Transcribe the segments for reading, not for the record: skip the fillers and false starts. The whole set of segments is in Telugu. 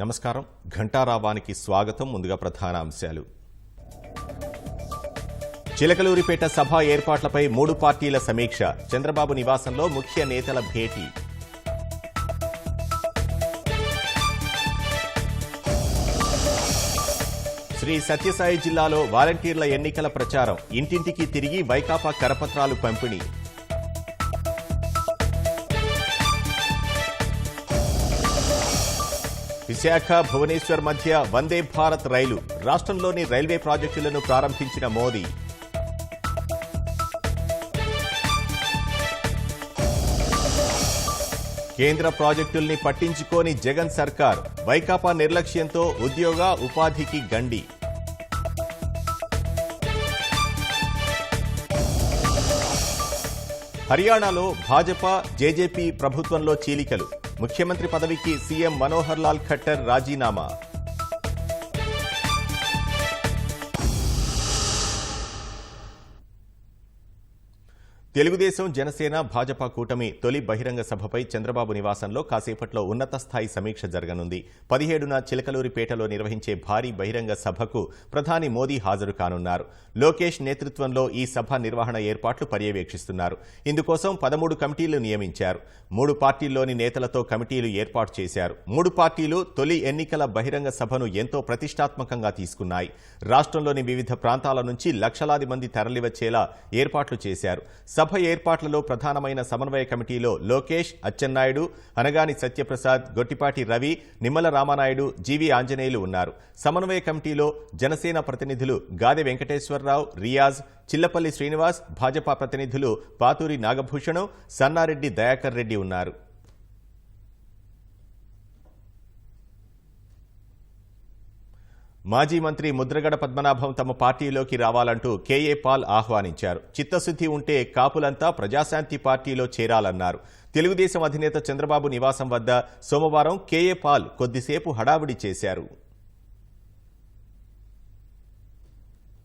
నమస్కారం. ఘంటారావానికి స్వాగతం. ముందుగా ప్రధాన అంశాలు. చిలకలూరిపేట సభ ఏర్పాట్లపై 3 పార్టీల సమీక్ష. చంద్రబాబు నివాసంలో ముఖ్య నేతల భేటీ. శ్రీ సత్యసాయి జిల్లాలో వాలంటీర్ల ఎన్నికల ప్రచారం. ఇంటింటికి తిరిగి వైకాపా కరపత్రాలు పంపిణీ. విశాఖ భువనేశ్వర్ మధ్య వందే భారత్ రైలు. రాష్ట్రంలోని రైల్వే ప్రాజెక్టులను ప్రారంభించిన మోదీ. కేంద్ర ప్రాజెక్టుల్ని పట్టించుకోని జగన్ సర్కార్. వైకాపా నిర్లక్ష్యంతో ఉద్యోగ ఉపాధికి గండి. హర్యానాలో భాజపా జేజేపీ ప్రభుత్వంలో చీలికలు. ముఖ్యమంత్రి పదవికి సీఎం మనోహర్ లాల్ ఖట్టర్ రాజీనామా. తెలుగుదేశం, జనసేన, భాజపా కూటమి తొలి బహిరంగ సభపై చంద్రబాబు నివాసంలో కాసేపట్లో ఉన్నత స్థాయి సమీక్ష జరగనుంది. 17న చిలకలూరిపేటలో నిర్వహించే భారీ బహిరంగ సభకు ప్రధాని మోదీ హాజరు కానున్నారు. లోకేష్ నేతృత్వంలో ఈ సభ నిర్వహణ ఏర్పాట్లు పర్యవేక్షిస్తున్నారు. ఇందుకోసం 13 కమిటీలు నియమించారు. 3 పార్టీల్లోని నేతలతో కమిటీలు ఏర్పాటు చేశారు. 3 పార్టీలు తొలి ఎన్నికల బహిరంగ సభను ఎంతో ప్రతిష్టాత్మకంగా తీసుకున్నాయి. రాష్ట్రంలోని వివిధ ప్రాంతాల నుంచి లక్షలాది మంది తరలివచ్చేలా ఏర్పాట్లు చేశారు. సభ ఏర్పాట్లలో ప్రధానమైన సమన్వయ కమిటీలో లోకేష్, అచ్చెన్నాయుడు, అనగాని సత్యప్రసాద్, గొట్టిపాటి రవి, నిమ్మల రామానాయుడు, జీవీ ఆంజనేయులు ఉన్నారు. సమన్వయ కమిటీలో జనసేన ప్రతినిధులు గాదె వెంకటేశ్వరరావు, రియాజ్, చిల్లపల్లి శ్రీనివాస్, భాజపా ప్రతినిధులు పాతూరి నాగభూషణం, సన్నారెడ్డి దయాకర్ రెడ్డి ఉన్నారు. మాజీ మంత్రి ముద్రగడ పద్మనాభం తమ పార్టీలోకి రావాలంటూ కేఏ పాల్ ఆహ్వానించారు. చిత్తశుద్ధి ఉంటే కాపులంతా ప్రజాశాంతి పార్టీలో చేరాలన్నారు. తెలుగుదేశం అధినేత చంద్రబాబు నివాసం వద్ద సోమవారం కేఏ పాల్ కొద్దిసేపు హడావిడి చేశారు.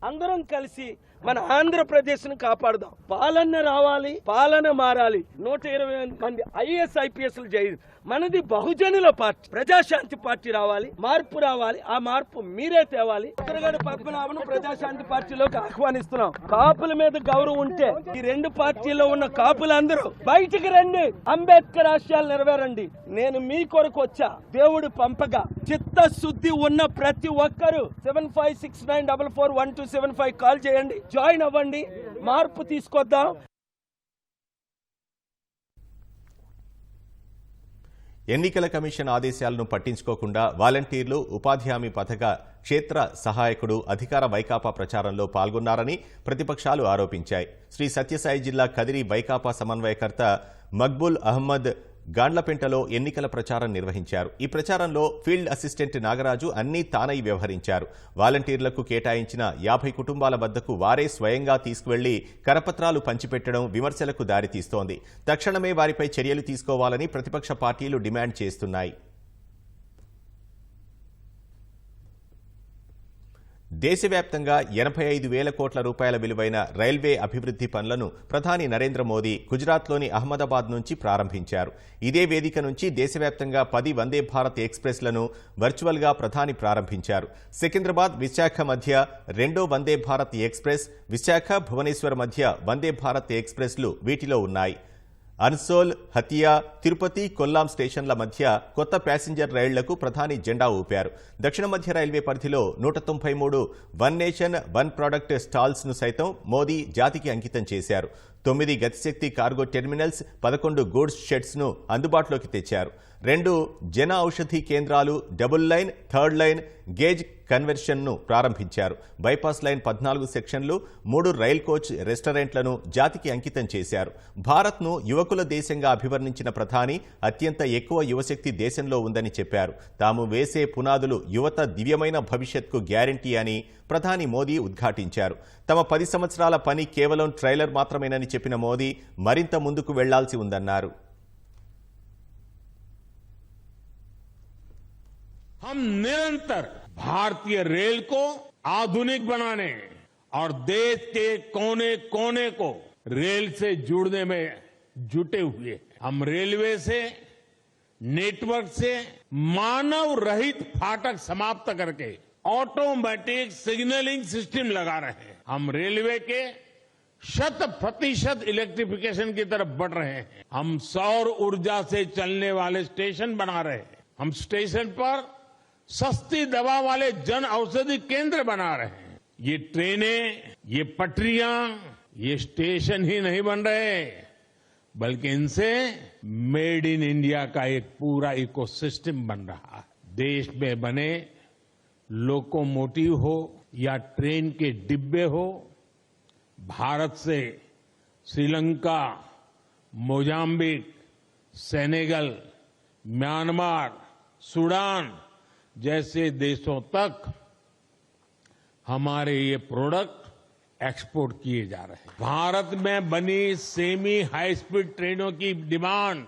అందరం కలిసి మన ఆంధ్రప్రదేశ్ను కాపాడదాం. పాలన రావాలి, పాలన మారాలి. 120 మంది ఐఏఎస్ ఐపీఎస్లు చేయాలి. మనది బహుజనుల పార్టీ, ప్రజాశాంతి పార్టీ రావాలి, మార్పు రావాలి. ఆ మార్పు మీరే తేవాలి. ఉత్తరగడ పద్మనాభను ప్రజాశాంతి పార్టీలోకి ఆహ్వానిస్తున్నాం. కాపుల మీద గౌరవం ఉంటే ఈ 2 పార్టీల్లో ఉన్న కాపులందరూ బయటికి రండి, అంబేద్కర్ ఆశయాలు నెరవేరండి. నేను మీ కొరకు వచ్చా, దేవుడు పంపగా. చిత్తశుద్ధి ఉన్న ప్రతి ఒక్కరూ 7569441275 కాల్ చేయండి, జాయిన్ అవ్వండి, మార్పు తీసుకొద్దాం. ఎన్నికల కమిషన్ ఆదేశాలను పట్టించుకోకుండా వాలంటీర్లు, ఉపాధి హామీ పథక క్షేత్ర సహాయకుడు అధికార వైకాపా ప్రచారంలో పాల్గొన్నారని ప్రతిపక్షాలు ఆరోపించాయి. శ్రీ సత్యసాయి జిల్లా కదిరి వైకాపా సమన్వయకర్త మక్బూల్ అహ్మద్ గాండ్లపెంటలో ఎన్నికల ప్రచారం నిర్వహించారు. ఈ ప్రచారంలో ఫీల్డ్ అసిస్టెంట్ నాగరాజు అన్నీ తానై వ్యవహరించారు. వాలంటీర్లకు కేటాయించిన 50 కుటుంబాల వద్దకు వారే స్వయంగా తీసుకువెళ్లి కరపత్రాలు పంచిపెట్టడం విమర్శలకు దారితీస్తోంది. తక్షణమే వారిపై చర్యలు తీసుకోవాలని ప్రతిపక్ష పార్టీలు డిమాండ్ చేస్తున్నాయి. దేశవ్యాప్తంగా 85,000 కోట్ల రూపాయల విలువైన రైల్వే అభివృద్ధి పనులను ప్రధాని నరేంద్ర మోదీ గుజరాత్లోని అహ్మదాబాద్ నుంచి ప్రారంభించారు. ఇదే వేదిక నుంచి దేశవ్యాప్తంగా 10 వందే భారత్ ఎక్స్ప్రెస్లను వర్చువల్గా ప్రధాని ప్రారంభించారు. సికింద్రాబాద్, విశాఖ మధ్య 2వ వందే భారత్ ఎక్స్ప్రెస్, విశాఖ భువనేశ్వర్ మధ్య వందే భారత్ ఎక్స్ప్రెస్లు వీటిలో ఉన్నాయి. అన్సోల్, హతియా, తిరుపతి, కొల్లాం స్టేషన్ల మధ్య కొత్త ప్యాసింజర్ రైళ్లకు ప్రధాని జెండా ఊపారు. దక్షిణ మధ్య రైల్వే పరిధిలో 193 one nation one product stalls ను సైతం మోదీ జాతికి అంకితం చేశారు. 9 గతిశక్తి కార్గో టెర్మినల్స్, 11 గూడ్స్ షెడ్స్ ను అందుబాటులోకి తెచ్చారు. 2 జన ఔషధి కేంద్రాలు, double line, third line gauge conversion ను ప్రారంభించారు. బైపాస్ లైన్ 14 సెక్షన్లు, 3 రైల్ కోచ్ రెస్టారెంట్లను జాతికి అంకితం చేశారు. భారత్ ను యువకుల దేశంగా అభివర్ణించిన ప్రధాని అత్యంత ఎక్కువ యువశక్తి దేశంలో ఉందని చెప్పారు. తాము వేసే పునాదులు యువత దివ్యమైన భవిష్యత్కు గ్యారంటీ అని ప్రధాని మోదీ ఉద్ఘాటించారు. తమ 10 సంవత్సరాల పని కేవలం ట్రైలర్ మాత్రమేనని చెప్పిన మోదీ మరింత ముందుకు వెళ్లాల్సి ఉందన్నారు. हम निरंतर भारतीय रेल को आधुनिक बनाने और देश के कोने कोने को रेल से जोड़ने में जुटे हुए हैं। हम रेलवे से नेटवर्क से मानव रहित फाटक समाप्त करके ऑटोमेटिक सिग्नलिंग सिस्टम लगा रहे हैं। हम रेलवे के 100% इलेक्ट्रिफिकेशन की तरफ बढ़ रहे हैं। हम सौर ऊर्जा से चलने वाले स्टेशन बना रहे हैं। हम स्टेशन पर सस्ती दवा वाले जन औषधि केंद्र बना रहे हैं। ये ट्रेनें, ये पटरियां, ये स्टेशन ही नहीं बन रहे, बल्कि इनसे मेड इन इंडिया का एक पूरा इकोसिस्टम बन रहा है। देश में बने लोकोमोटिव हो या ट्रेन के डिब्बे हो, भारत से Sri Lanka, Mozambique, Senegal, Myanmar, Sudan जैसे देशों तक हमारे ये प्रोडक्ट एक्सपोर्ट किए जा रहे हैं। भारत में बनी सेमी हाई स्पीड ट्रेनों की डिमांड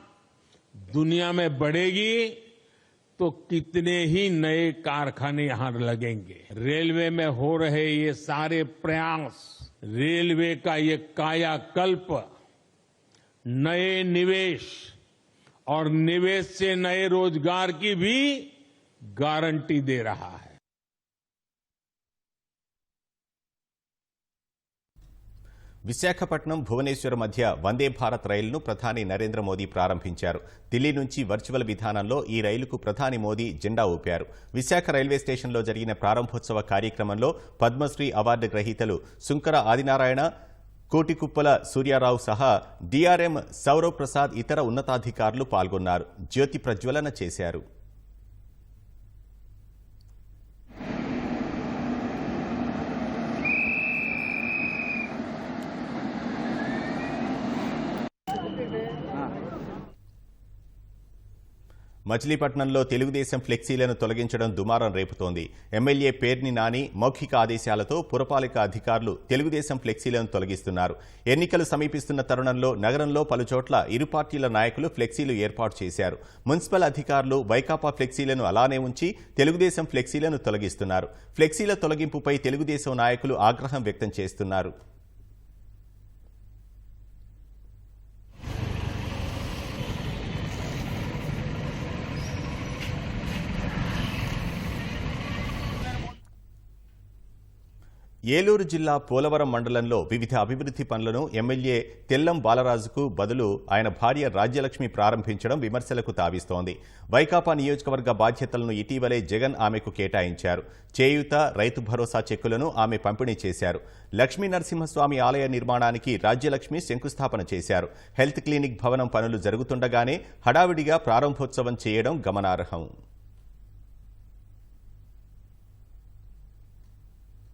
दुनिया में बढ़ेगी तो कितने ही नए कारखाने यहां लगेंगे। रेलवे में हो रहे ये सारे प्रयास, रेलवे का ये कायाकल्प नए निवेश और निवेश से नए रोजगार की भी गारंटी दे रहा है। విశాఖపట్నం భువనేశ్వర్ మధ్య వందే భారత్ రైలును ప్రధాని నరేంద్ర మోదీ ప్రారంభించారు. ఢిల్లీ నుంచి వర్చువల్ విధానంలో ఈ రైలుకు ప్రధాని మోదీ జెండా ఊపారు. విశాఖ రైల్వే స్టేషన్లో జరిగిన ప్రారంభోత్సవ కార్యక్రమంలో పద్మశ్రీ అవార్డు గ్రహీతలు సుంకర ఆదినారాయణ, కోటికుప్పల సూర్యారావు సహా డిఆర్ఎం సౌరవ్ ప్రసాద్ ఇతర ఉన్నతాధికారులు పాల్గొన్నారు. జ్యోతి ప్రజ్వలన చేశారు. మచిలీపట్నంలో తెలుగుదేశం ఫ్లెక్సీలను తొలగించడం దుమారం రేపుతోంది. ఎమ్మెల్యే పేర్ని నాని మౌఖిక ఆదేశాలతో పురపాలిక అధికారులు తెలుగుదేశం ఫ్లెక్సీలను తొలగిస్తున్నారు. ఎన్నికలు సమీపిస్తున్న తరుణంలో నగరంలో పలుచోట్ల ఇరు పార్టీల నాయకులు ఫ్లెక్సీలు ఏర్పాటు చేశారు. మున్సిపల్ అధికారులు వైకాపా ఫ్లెక్సీలను అలానే ఉంచి తెలుగుదేశం ఫ్లెక్సీలను తొలగిస్తున్నారు. ఫ్లెక్సీల తొలగింపుపై తెలుగుదేశం నాయకులు ఆగ్రహం వ్యక్తం చేస్తున్నారు. ఏలూరు జిల్లా పోలవరం మండలంలో వివిధ అభివృద్ధి పనులను ఎమ్మెల్యే తెల్లం బాలరాజుకు బదులు ఆయన భార్య రాజ్యలక్ష్మి ప్రారంభించడం విమర్శలకు తావిస్తోంది. వైకాపా నియోజకవర్గ బాధ్యతలను ఇటీవలే జగన్ ఆమెకు కేటాయించారు. చేయూత, రైతు భరోసా చెక్కులను ఆమె పంపిణీ చేశారు. లక్ష్మీ నరసింహస్వామి ఆలయ నిర్మాణానికి రాజ్యలక్ష్మి శంకుస్థాపన చేశారు. హెల్త్ క్లినిక్ భవనం పనులు జరుగుతుండగానే హడావిడిగా ప్రారంభోత్సవం చేయడం గమనార్హం.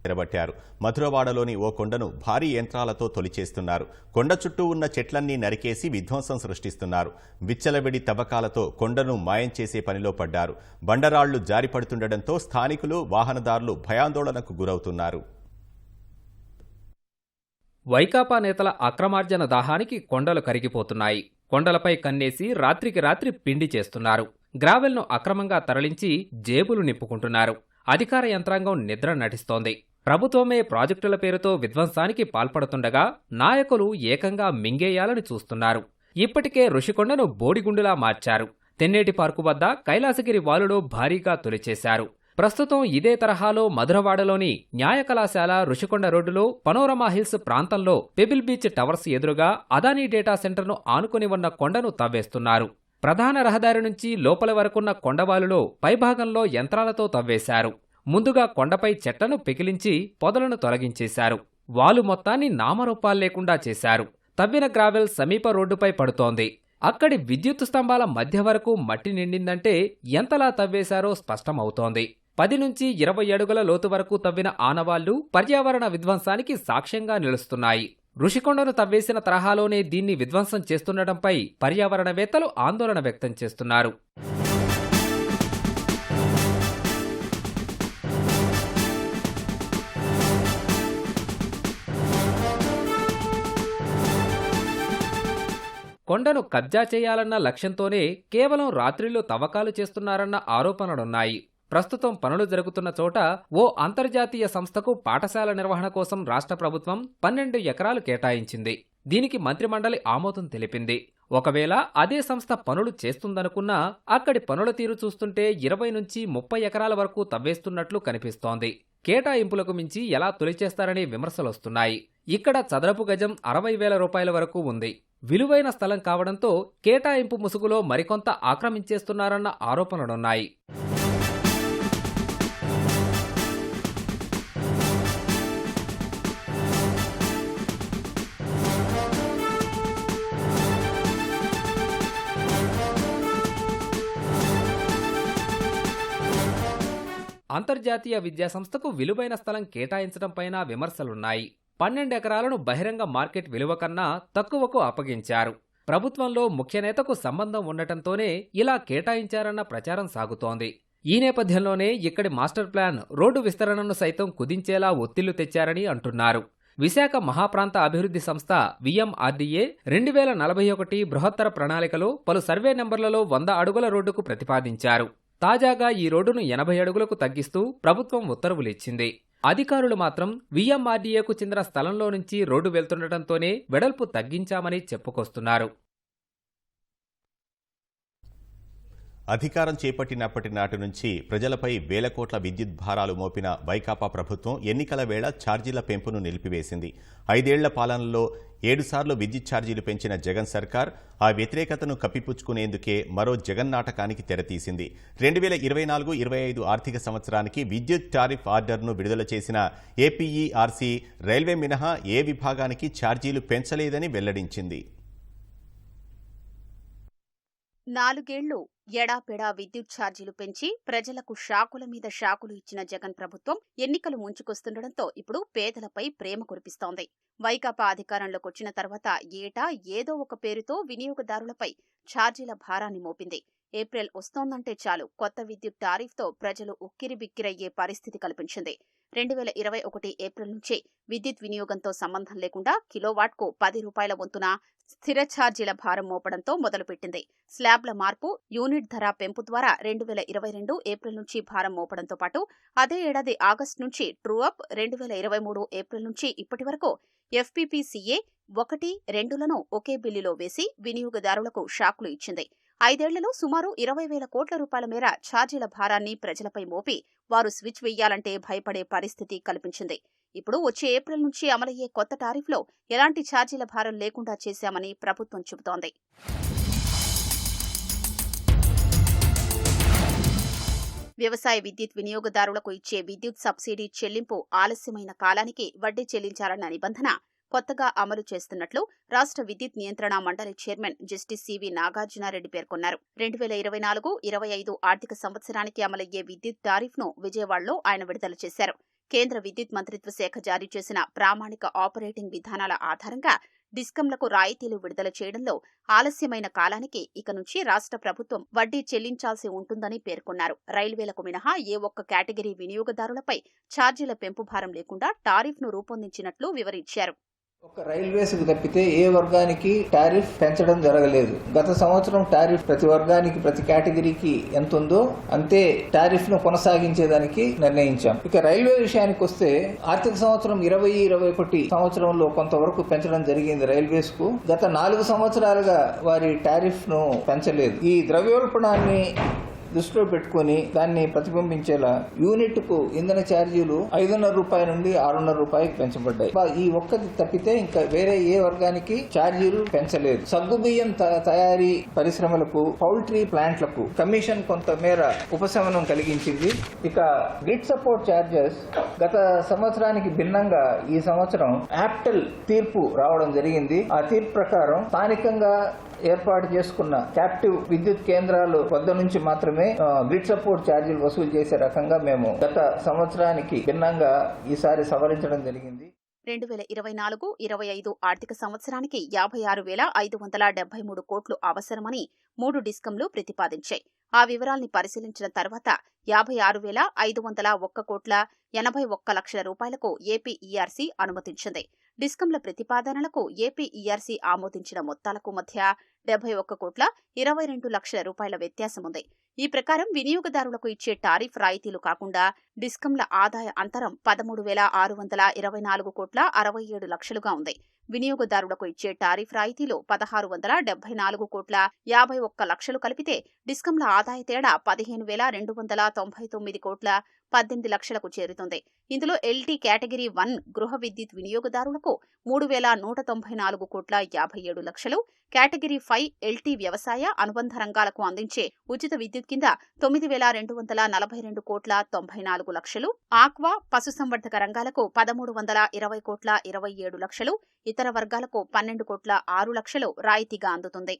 తెరబట్టారు. మధురవాడలోని ఓ కొండను భారీ యంత్రాలతో తొలిచేస్తున్నారు. కొండ చుట్టూ ఉన్న చెట్లన్నీ నరికేసి విధ్వంసం సృష్టిస్తున్నారు. విచ్చలవిడి తవ్వకాలతో కొండను మాయం చేసే పనిలో పడ్డారు. బండరాళ్లు జారిపడుతుండటంతో స్థానికులు, వాహనదారులు భయాందోళనకు గురవుతున్నారు. వైకాపా నేతల అక్రమార్జన దాహానికి కొండలు కరిగిపోతున్నాయి. కొండలపై కన్నేసి రాత్రికి రాత్రి పిండి చేస్తున్నారు. గ్రావెల్ను అక్రమంగా తరలించి జేబులు నింపుకుంటున్నారు. అధికార యంత్రాంగం నిద్ర నటిస్తోంది. ప్రభుత్వమే ప్రాజెక్టుల పేరుతో విధ్వంసానికి పాల్పడుతుండగా నాయకులు ఏకంగా మింగేయాలని చూస్తున్నారు. ఇప్పటికే ఋషికొండను బోడిగుండులా మార్చారు. తెన్నేటి పార్కు వద్ద కైలాసగిరి వాలులో భారీగా తొలిచేశారు. ప్రస్తుతం ఇదే తరహాలో మధురవాడలోని న్యాయ కళాశాల ఋషికొండ రోడ్డులో పనోరమా హిల్స్ ప్రాంతంలో పెబిల్ బీచ్ టవర్స్ ఎదురుగా అదానీ డేటా సెంటర్ను ఆనుకుని ఉన్న కొండను తవ్వేస్తున్నారు. ప్రధాన రహదారి నుంచి లోపల వరకున్న కొండవాలులో పైభాగంలో యంత్రాలతో తవ్వేశారు. ముందుగా కొండపై చెట్లను పెకిలించి పొదలను తొలగించేశారు. వాలు మొత్తాన్ని నామరూపాల్లేకుండా చేశారు. తవ్విన గ్రావెల్ సమీప రోడ్డుపై పడుతోంది. అక్కడి విద్యుత్ స్తంభాల మధ్య వరకు మట్టి నిండిందంటే ఎంతలా తవ్వేశారో స్పష్టమవుతోంది. 10 నుంచి 20 అడుగుల లోతు వరకు తవ్విన ఆనవాళ్లు పర్యావరణ విధ్వంసానికి సాక్ష్యంగా నిలుస్తున్నాయి. ఋషికొండను తవ్వేసిన తరహాలోనే దీన్ని విధ్వంసం చేస్తుండటంపై పర్యావరణవేత్తలు ఆందోళన వ్యక్తం చేస్తున్నారు. కొండను కబ్జా చేయాలన్న లక్ష్యంతోనే కేవలం రాత్రిళ్లు తవ్వకాలు చేస్తున్నారన్న ఆరోపణలున్నాయి. ప్రస్తుతం పనులు జరుగుతున్న చోట ఓ అంతర్జాతీయ సంస్థకు పాఠశాల నిర్వహణ కోసం రాష్ట్ర ప్రభుత్వం 12 ఎకరాలు కేటాయించింది. దీనికి మంత్రిమండలి ఆమోదం తెలిపింది. ఒకవేళ అదే సంస్థ పనులు చేస్తుందనుకున్నా అక్కడి పనుల తీరు చూస్తుంటే 20 నుంచి 30 ఎకరాల వరకు తవ్వేస్తున్నట్లు కనిపిస్తోంది. కేటాయింపులకు మించి ఎలా తొలిచేస్తారనే విమర్శలొస్తున్నాయి. ఇక్కడ చదరపు గజం 60,000 రూపాయల వరకు ఉంది. విలువైన స్థలం కావడంతో కేటాయింపు ముసుగులో మరికొంత ఆక్రమించేస్తున్నారన్న ఆరోపణలున్నాయి. అంతర్జాతీయ విద్యాసంస్థకు విలువైన స్థలం కేటాయించడంపైన విమర్శలున్నాయి. 12 ఎకరాలను బహిరంగ మార్కెట్ విలువ కన్నా తక్కువకు అప్పగించారు. ప్రభుత్వంలో ముఖ్యనేతకు సంబంధం ఉండటంతోనే ఇలా కేటాయించారన్న ప్రచారం సాగుతోంది. ఈ నేపథ్యంలోనే ఇక్కడి మాస్టర్ ప్లాన్ రోడ్డు విస్తరణను సైతం కుదించేలా ఒత్తిళ్లు తెచ్చారని అంటున్నారు. విశాఖ మహాప్రాంత అభివృద్ధి సంస్థ విఎంఆర్డీఏ 2041 బృహత్తర ప్రణాళికలో పలు సర్వే నెంబర్లలో 100 అడుగుల రోడ్డుకు ప్రతిపాదించారు. తాజాగా ఈ రోడ్డును 80 అడుగులకు తగ్గిస్తూ ప్రభుత్వం ఉత్తర్వులిచ్చింది. అధికారులు మాత్రం విఎంఆర్డీఏకు చెందిన స్థలంలో నుంచి రోడ్డు వెళ్తుండటంతోనే వెడల్పు తగ్గించామని చెప్పుకొస్తున్నారు. అధికారం చేపట్టినప్పటి నాటి నుంచి ప్రజలపై వేల కోట్ల విద్యుత్ భారాలు మోపిన వైకాపా ప్రభుత్వం ఎన్నికల వేళ ఛార్జీల పెంపును నిలిపివేసింది. 5 ఏళ్ల పాలనలో 7 సార్లు విద్యుత్ ఛార్జీలు పెంచిన జగన్ సర్కార్ ఆ వ్యతిరేకతను కప్పిపుచ్చుకునేందుకే మరో జగన్ నాటకానికి తెరతీసింది. 2024-25 ఆర్థిక సంవత్సరానికి విద్యుత్ టారిఫ్ ఆర్డర్ను విడుదల చేసిన ఏపీఈఆర్సీ రైల్వే మినహా ఏ విభాగానికి ఛార్జీలు పెంచలేదని వెల్లడించింది. 4 ఏళ్లు ఎడాపెడా విద్యుత్ ఛార్జీలు పెంచి ప్రజలకు షాకుల మీద షాకులు ఇచ్చిన జగన్ ప్రభుత్వం ఎన్నికలు ముంచుకొస్తుండటంతో ఇప్పుడు పేదలపై ప్రేమ కురిపిస్తోంది. వైకాపా అధికారంలోకొచ్చిన తర్వాత ఏటా ఏదో ఒక పేరుతో వినియోగదారులపై ఛార్జీల భారాన్ని మోపింది. ఏప్రిల్ వస్తోందంటే చాలు కొత్త విద్యుత్ టారిఫ్తో ప్రజలు ఉక్కిరిబిక్కిరయ్యే పరిస్థితి కల్పించింది. 2021 ఏప్రిల్ నుంచి విద్యుత్ వినియోగంతో సంబంధం లేకుండా కిలోవాట్కు 10 రూపాయల వంతున స్థిర ఛార్జీల భారం మోపడంతో మొదలుపెట్టింది. స్లాబ్ల మార్పు, యూనిట్ ధర పెంపు ద్వారా 2022 ఏప్రిల్ నుంచి భారం మోపడంతో పాటు అదే ఏడాది ఆగస్టు నుంచి ట్రూ అప్, 2023 ఏప్రిల్ నుంచి ఇప్పటి వరకు ఎఫ్పీపీసీఏ 1-2లను ఒకే బిల్లులో వేసి వినియోగదారులకు షాకులు ఇచ్చింది. 5 ఏళ్లలో సుమారు 20,000 కోట్ల రూపాయల మేర ఛార్జీల భారాన్ని ప్రజలపై మోపి వారు స్విచ్ వెయ్యాలంటే భయపడే పరిస్థితి కల్పించింది. ఇప్పుడు వచ్చే ఏప్రిల్ నుంచి అమలయ్యే కొత్త టారిఫ్లో ఎలాంటి ఛార్జీల భారం లేకుండా చేశామని ప్రభుత్వం చెబుతోంది. వ్యవసాయ విద్యుత్ వినియోగదారులకు ఇచ్చే విద్యుత్ సబ్సిడీ చెల్లింపు ఆలస్యమైన కాలానికి వడ్డీ చెల్లించాలన్న నిబంధన కొత్తగా అమలు చేస్తున్నట్లు రాష్ట్ర విద్యుత్ నియంత్రణ మండలి చైర్మన్ జస్టిస్ సివి నాగార్జునారెడ్డి పేర్కొన్నారు. 2024-25 ఆర్థిక సంవత్సరానికి అమలయ్యే విద్యుత్ టారిఫ్ను విజయవాడలో ఆయన విడుదల చేశారు. కేంద్ర విద్యుత్ మంత్రిత్వ శాఖ జారీ చేసిన ప్రామాణిక ఆపరేటింగ్ విధానాల ఆధారంగా డిస్కంలకు రాయితీలు విడుదల చేయడంలో ఆలస్యమైన కాలానికి ఇక నుంచి రాష్ట్ర ప్రభుత్వం వడ్డీ చెల్లించాల్సి ఉంటుందని పేర్కొన్నారు. రైల్వేలకు మినహా ఏ ఒక్క కేటగిరీ వినియోగదారులపై ఛార్జీల పెంపు భారం లేకుండా టారిఫ్ను రూపొందించినట్లు వివరించారు. ఒక రైల్వేస్ కు తప్పితే ఏ వర్గానికి టారిఫ్ పెంచడం జరగలేదు. గత సంవత్సరం టారిఫ్ ప్రతి వర్గానికి, ప్రతి కేటగిరీకి ఎంత ఉందో అంతే టారిఫ్ ను కొనసాగించేదానికి నిర్ణయించాం. ఇక రైల్వే విషయానికి వస్తే ఆర్థిక సంవత్సరం 20-21 సంవత్సరంలో కొంతవరకు పెంచడం జరిగింది రైల్వేస్ కు. గత 4 సంవత్సరాలుగా వారి టారిఫ్ ను పెంచలేదు. ఈ ద్రవ్యోల్బణాన్ని దృష్టిలో పెట్టుకుని దాన్ని ప్రతిబింబించేలా యూనిట్ కు ఇంధన ఛార్జీలు 500 రూపాయల నుండి 600 రూపాయలకు పెంచబడ్డాయి. ఈ ఒక్కటి తప్పితే ఇంకా వేరే ఏ వర్గానికి ఛార్జీలు పెంచలేదు. సగ్గుబియ్యం తయారీ పరిశ్రమలకు, పౌల్ట్రీ ప్లాంట్లకు కమిషన్ కొంతమేర ఉపశమనం కలిగించింది. ఇక గ్రిడ్ సపోర్ట్ ఛార్జెస్ గత సంవత్సరానికి భిన్నంగా ఈ సంవత్సరం యాప్టెల్ తీర్పు రావడం జరిగింది. ఆ తీర్పు ప్రకారం స్థానికంగా ఏర్పాటు చేసుకున్న క్యాప్టివ్ విద్యుత్ కేంద్రాలు వద్ద నుంచి మాత్రమే గ్రిడ్ సపోర్ట్ ఛార్జీలు వసూలు చేసే రకంగా మేము గత సంవత్సరానికి భిన్నంగా ఈసారి సవరించడం జరిగింది. 2024-25 ఆర్థిక సంవత్సరానికి 56,573 కోట్లు అవసరమని 3 డిస్కంలు ప్రతిపాదించాయి. ఆ వివరాల్ని పరిశీలించిన తర్వాత 56,501 కోట్ల 81 లక్షల రూపాయలకు ఏపీఈఆర్సీ అనుమతించింది. డిస్కంల ప్రతిపాదనలకు ఏపీఈఆర్సీ ఆమోదించిన మొత్తాలకు మధ్య 71 కోట్ల 22 లక్షల రూపాయల వ్యత్యాసముంది. ఈ ప్రకారం వినియోగదారులకు ఇచ్చే టారిఫ్ రాయితీలు కాకుండా డిస్కంల ఆదాయ అంతరం 13,624 కోట్ల 67 లక్షలుగా ఉంది. వినియోగదారులకు ఇచ్చే టారిఫ్ రాయితీలు 1674,51,51,00,000 కలిపితే డిస్కంల ఆదాయ తేడా 15,299,18,00,000కు చేరుతుంది. ఇందులో ఎల్టీ కేటగిరీ 1 గృహ విద్యుత్ వినియోగదారులకు 3,194,57,00,000, కేటగిరీ 5 ఎల్టీ వ్యవసాయ అనుబంధ రంగాలకు అందించే ఉచిత విద్యుత్ కింద 9,242,94,00,000, ఆక్వా పశుసంవర్ధక రంగాలకు 13,20,27,00,000, ఇతర వర్గాలకు 12,06,00,000 రాయితీగా అందుతుంది.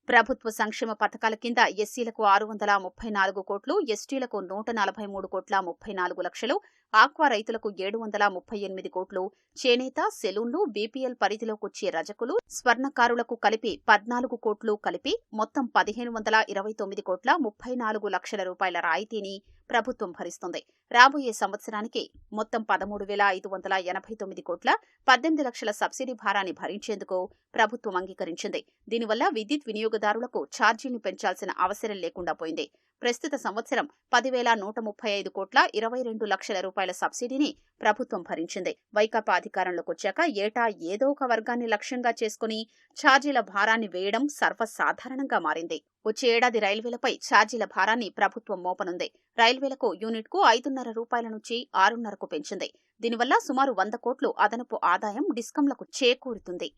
ప్రభుత్వ సంక్షేమ పథకాల కింద ఎస్సీలకు 634 కోట్లు, ఎస్టీలకు 143,34,00,000, ఆక్వా రైతులకు 738 కోట్లు, చేనేత, సెలూన్లు, బీపీఎల్ పరిధిలోకొచ్చే రజకులు, స్వర్ణకారులకు కలిపి 14 కోట్లు కలిపి మొత్తం 1,529,34,00,000 రూపాయల రాయితీని ప్రభుత్వం భరిస్తుంది. రాబోయే సంవత్సరానికి మొత్తం 13,589 కోట్ల 18 లక్షల సబ్సిడీ భారాన్ని భరించేందుకు ప్రభుత్వం అంగీకరించింది. దీనివల్ల విద్యుత్ వినియోగదారులకు ఛార్జీలు పెంచాల్సిన అవసరం లేకుండా పోయింది. ప్రస్తుత సంవత్సరం 10,135 కోట్ల 22 లక్షల రూపాయల సబ్సిడీని ప్రభుత్వం భరించింది. వైకాపా అధికారంలోకి వచ్చాక ఏటా ఏదో ఒక వర్గాన్ని లక్ష్యంగా చేసుకుని ఛార్జీల భారాన్ని వేయడం సర్వసాధారణంగా మారింది. వచ్చే ఏడాది రైల్వేలపై ఛార్జీల భారాన్ని ప్రభుత్వం మోపనుంది. రైల్వేలకు యూనిట్కు 5.5 రూపాయల నుంచి 6.5కు పెంచింది. దీనివల్ల సుమారు 100 కోట్లు అదనపు ఆదాయం డిస్కంలకు చేకూరుతుంది.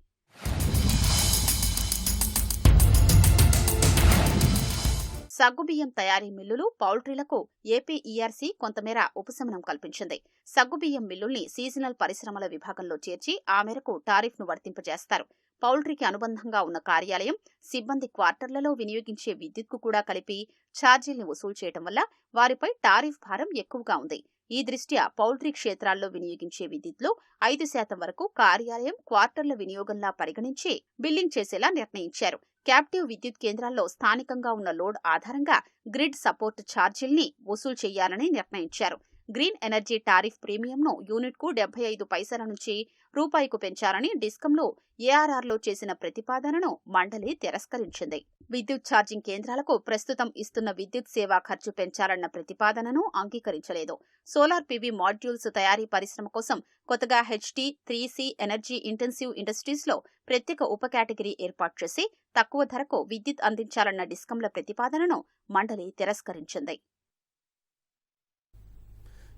సగ్గుబియ్యం తయారీ మిల్లులు, పౌల్ట్రీలకు ఏపీఈఆర్సీ కొంతమేర ఉపశమనం కల్పించింది. సగ్గుబియ్యం మిల్లుల్ని సీజనల్ పరిశ్రమల విభాగంలో చేర్చి ఆ మేరకు టారిఫ్ను వర్తింపజేస్తారు. పౌల్ట్రీకి అనుబంధంగా ఉన్న కార్యాలయం, సిబ్బంది క్వార్టర్లలో వినియోగించే విద్యుత్కు కూడా కలిపి ఛార్జీల్ని వసూలు చేయడం వల్ల వారిపై టారిఫ్ భారం ఎక్కువగా ఉంది. ఈ దృష్ట్యా పౌల్ట్రీ క్షేత్రాల్లో వినియోగించే విద్యుత్లో 5% వరకు కార్యాలయం, క్వార్టర్ల వినియోగంలా పరిగణించి బిల్లింగ్ చేసేలా నిర్ణయించారు. క్యాప్టివ్ విద్యుత్ కేంద్రాల్లో స్థానికంగా ఉన్న లోడ్ ఆధారంగా గ్రిడ్ సపోర్ట్ ఛార్జీల్ని వసూలు చేయాలని నిర్ణయించారు. గ్రీన్ ఎనర్జీ టారిఫ్ ప్రీమియంను యూనిట్కు 75 పైసల నుంచి రూపాయికు పెంచాలని డిస్కంలో ఏఆర్ఆర్లో చేసిన ప్రతిపాదనను మండలి తిరస్కరించింది. విద్యుత్ ఛార్జింగ్ కేంద్రాలకు ప్రస్తుతం ఇస్తున్న విద్యుత్ సేవా ఖర్చు పెంచాలన్న ప్రతిపాదనను అంగీకరించలేదు. సోలార్ పీవీ మాడ్యూల్స్ తయారీ పరిశ్రమ కోసం కొత్తగా హెచ్టీ 3C ఎనర్జీ ఇంటెన్సివ్ ఇండస్ట్రీస్లో ప్రత్యేక ఉప కేటగిరీ ఏర్పాటు చేసి తక్కువ ధరకు విద్యుత్ అందించాలన్న డిస్కంల ప్రతిపాదనను మండలి తిరస్కరించింది.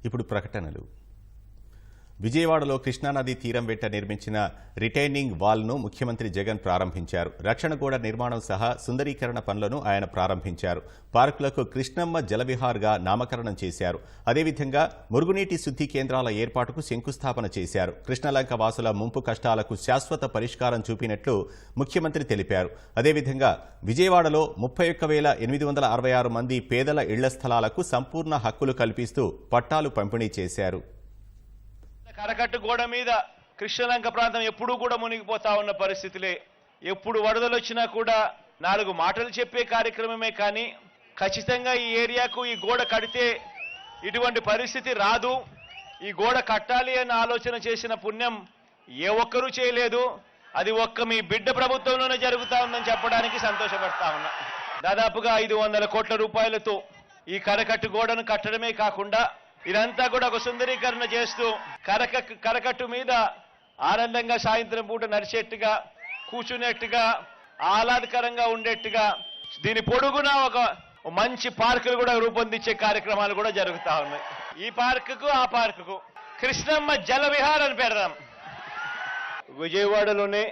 ఇప్పుడు ప్రకటనలు. విజయవాడలో కృష్ణానది తీరం వెంట నిర్మించిన రిటైనింగ్ వాల్ను ముఖ్యమంత్రి జగన్ ప్రారంభించారు. రక్షణ గోడ నిర్మాణం సహా సుందరీకరణ పనులను ఆయన ప్రారంభించారు. పార్కులకు కృష్ణమ్మ జలవిహార్గా నామకరణం చేశారు. అదేవిధంగా మురుగునీటి శుద్ధి కేంద్రాల ఏర్పాటుకు శంకుస్థాపన చేశారు. కృష్ణలంక వాసుల ముంపు కష్టాలకు శాశ్వత పరిష్కారం చూపినట్లు ముఖ్యమంత్రి తెలిపారు. అదేవిధంగా విజయవాడలో 31,866 మంది పేదల ఇళ్ల స్థలాలకు సంపూర్ణ హక్కులు కల్పిస్తూ పట్టాలు పంపిణీ చేశారు. కరకట్టు గోడ మీద కృష్ణలంక ప్రాంతం ఎప్పుడూ కూడా మునిగిపోతా ఉన్న పరిస్థితులే. ఎప్పుడు వరదలు వచ్చినా కూడా 4 మాటలు చెప్పే కార్యక్రమమే కానీ ఖచ్చితంగా ఈ ఏరియాకు ఈ గోడ కడితే ఇటువంటి పరిస్థితి రాదు, ఈ గోడ కట్టాలి అన్న ఆలోచన చేసిన పుణ్యం ఏ ఒక్కరూ చేయలేదు. అది ఒక్క మీ బిడ్డ ప్రభుత్వంలోనే జరుగుతా ఉందని చెప్పడానికి సంతోషపడతా ఉన్నా. దాదాపుగా 500 కోట్ల రూపాయలతో ఈ కరకట్టు గోడను కట్టడమే కాకుండా ఇదంతా కూడా ఒక సుందరీకరణ చేస్తూ కరకట్టు మీద ఆనందంగా సాయంత్రం పూట నడిచేట్టుగా, కూర్చునేట్టుగా, ఆహ్లాదకరంగా ఉండేట్టుగా దీని పొడుగున ఒక మంచి పార్కులు కూడా రూపొందించే కార్యక్రమాలు కూడా జరుగుతా ఉన్నాయి. ఈ పార్కుకు ఆ పార్కుకు కృష్ణమ్మ జలవిహార్ అని పెడదాం. విజయవాడలోనే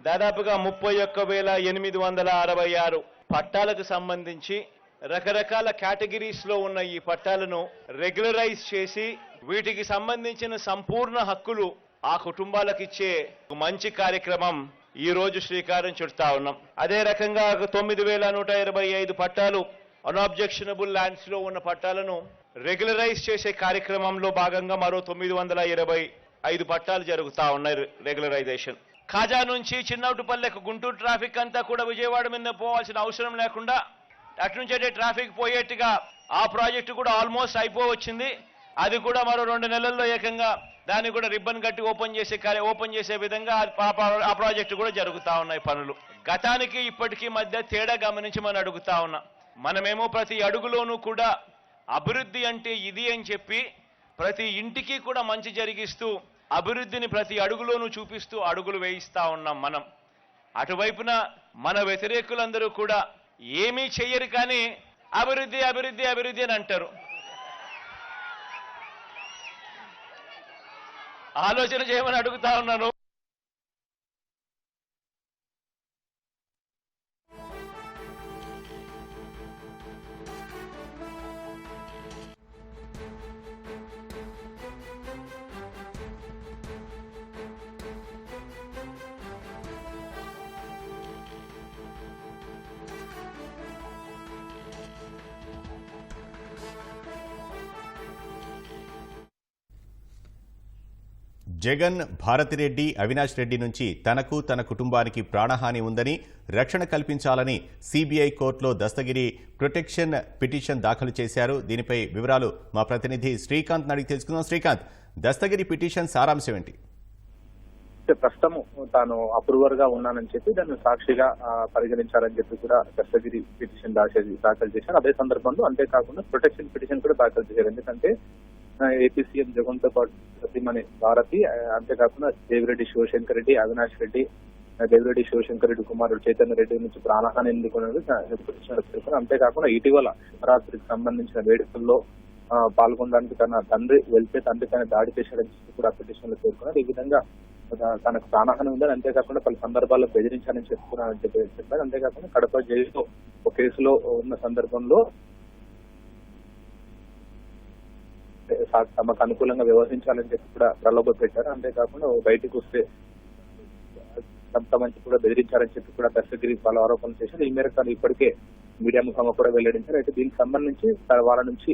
దాదాపుగా 31,866 పట్టాలకు సంబంధించి రకరకాల కేటగిరీస్ లో ఉన్న ఈ పట్టాలను రెగ్యులరైజ్ చేసి వీటికి సంబంధించిన సంపూర్ణ హక్కులు ఆ కుటుంబాలకు ఇచ్చే మంచి కార్యక్రమం ఈ రోజు శ్రీకారం చుడతా ఉన్నాం. అదే రకంగా 9,125 పట్టాలు అన్అబ్జెక్షనబుల్ ల్యాండ్స్ లో ఉన్న పట్టాలను రెగ్యులరైజ్ చేసే కార్యక్రమంలో భాగంగా మరో 925 పట్టాలు జరుగుతా ఉన్నాయి రెగ్యులరైజేషన్. ఖాజా నుంచి చిన్నౌటుపల్లెకు గుంటూరు ట్రాఫిక్ అంతా కూడా విజయవాడ మీద పోవాల్సిన అవసరం లేకుండా అట్నుంచి ట్రాఫిక్ పోయేట్టుగా ఆ ప్రాజెక్టు కూడా ఆల్మోస్ట్ అయిపోవచ్చింది. అది కూడా మరో 2 నెలల్లో ఏకంగా దాన్ని కూడా రిబ్బన్ కట్టి ఓపెన్ చేసే విధంగా ఆ ప్రాజెక్టు కూడా జరుగుతా ఉన్నాయి పనులు. గతానికి ఇప్పటికీ మధ్య తేడా గమనించి మనం అడుగుతా ఉన్నాం. మనమేమో ప్రతి అడుగులోనూ కూడా అభివృద్ధి అంటే ఇది అని చెప్పి ప్రతి ఇంటికి కూడా మంచి జరిగిస్తూ అభివృద్ధిని ప్రతి అడుగులోనూ చూపిస్తూ అడుగులు వేయిస్తా ఉన్నాం మనం. అటువైపున మన వ్యతిరేకులందరూ కూడా ఏమీ చెయ్యరు కానీ అభివృద్ధి అభివృద్ధి అభివృద్ధి అని అంటారు. ఆలోచన చేయమని అడుగుతా ఉన్నాను. జగన్ భారతిరెడ్డి అవినాష్ రెడ్డి నుంచి తనకు తన కుటుంబానికి ప్రాణహాని ఉందని రక్షణ కల్పించాలని సిబిఐ కోర్టులో దస్తగిరి ప్రొటెక్షన్ పిటిషన్ దాఖలు చేశారు. దీనిపై వివరాలు మా ప్రతినిధి శ్రీకాంత్ అడిగి తెలుసుకుందాం. శ్రీకాంత్, దస్తగిరి పిటిషన్ సారాంశం ఏంటి? ప్రస్తుతం తాను అప్రూవర్ గా ఉన్నానని చెప్పి దాన్ని సాక్షిగా పరిగణించాలని చెప్పి కూడా దస్తగిరి పిటిషన్ దాఖలు చేశారు. అదే సందర్భంలో అంతేకాకుండా ప్రొటెక్షన్ పిటిషన్ కూడా దాఖలు చేశారు. ఎందుకంటే ఏపీ సీఎం జగన్ తో పాటు సతీమణి భారతి, అంతేకాకుండా దేవిరెడ్డి శివశంకర్ రెడ్డి, అవినాష్ రెడ్డి, దేవిరెడ్డి శివశంకర్ రెడ్డి కుమారుడు చైతన్య రెడ్డి నుంచి ప్రాణహాని ఎందుకున్నది పిటిషన్. అంతేకాకుండా ఇటీవల శివరాత్రికి సంబంధించిన వేడుకల్లో పాల్గొనడానికి తన తండ్రి వెళ్తే తండ్రి పైన దాడి చేశాడని చెప్పి కూడా పిటిషన్ లో పేర్కొన్నారు. ఈ విధంగా తనకు ప్రాణహాని ఉందని, అంతేకాకుండా పలు సందర్భాల్లో బెదిరించాలని చెప్తున్నారని చెప్పారు. అంతేకాకుండా కడప జైలులో ఒక కేసులో ఉన్న సందర్భంలో తమకు అనుకూలంగా వ్యవహరించాలని చెప్పి కూడా ప్రలోభ పెట్టారు. అంతేకాకుండా బయటకు వస్తే మంచి కూడా బెదిరించారని చెప్పి కూడా దస్తగిరి పలు ఆరోపణలు చేశారు. ఈ మేరకు తను ఇప్పటికే మీడియా ముఖంగా కూడా వెల్లడించారు. అయితే దీనికి సంబంధించి వాళ్ళ నుంచి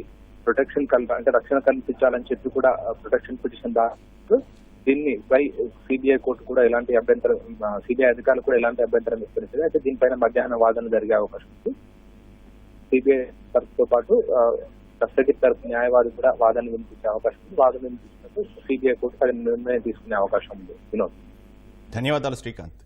రక్షణ కల్పించాలని చెప్పి కూడా ప్రొటెక్షన్ పిటిషన్ దాఖలు. దీన్ని పై సిబిఐ కోర్టు కూడా ఎలాంటి అభ్యంతరం, సిబిఐ అధికారులు కూడా ఎలాంటి అభ్యంతరం వ్యక్తపరిచారు. అయితే దీనిపైన మధ్యాహ్నం వాదన జరిగే అవకాశం ఉంది. సిబిఐ తరఫుతో పాటు దస్తగిరి తరఫు న్యాయవాది కూడా వాదన వినిపించే అవకాశం ఉంది. వాదన వినిపించినట్టు సిబిఐ కోర్టు నిర్ణయం తీసుకునే అవకాశం ఉంది. వినోద్, ధన్యవాదాలు శ్రీకాంత్.